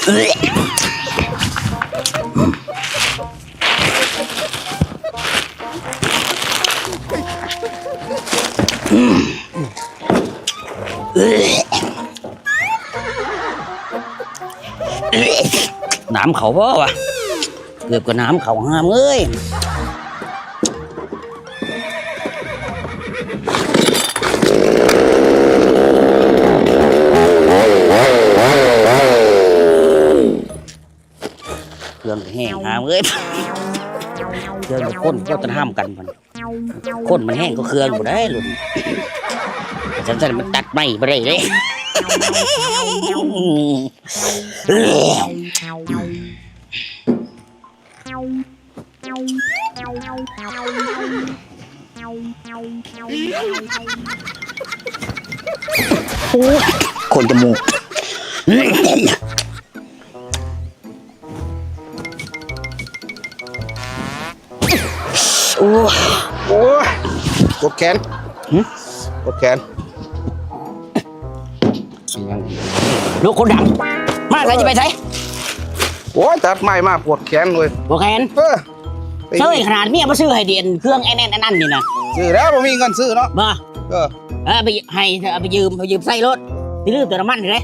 น้ำเขาบ่วะเกือบกับน้ำเขาห้ามเอ้ยเครื่องแห้งห้ามเอ้ยเครื่องกับข้นก็จะห้ามกันมันข้นมันแห้งก็เครื่องกูได้หลุดฉันมันตัดไม่ไปเลย คนจมูกโอ้ยกดแขนกดแขนลูกคนดังมาใส่จะไปใส่โอ้ยตัดไม้มาปวดแขนเลยปวดแขนเฮ้ยขนาดเมียมาซื้อให้เดียนเครื่องไอ้นั่นนี่นะซื้อแล้วไม่มีเงินซื้อเนาะมาไปให้เอาไปยืมใส่รถที่ลืมตัวน้ำมันเลย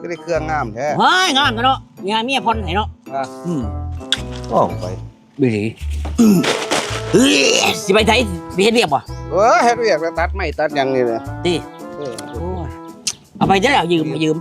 ก็ได้เครื่องงามแท้เฮ้ยงามกันเนาะเมียพรให้เนาะก็ไปบีสิไปใช้ไปเฮ็ดเรียบป่ะเฮ็ดเรียบแล้วตัดไม่ตัดอย่างนี้เลยตีเอาไปจะได้เอายืม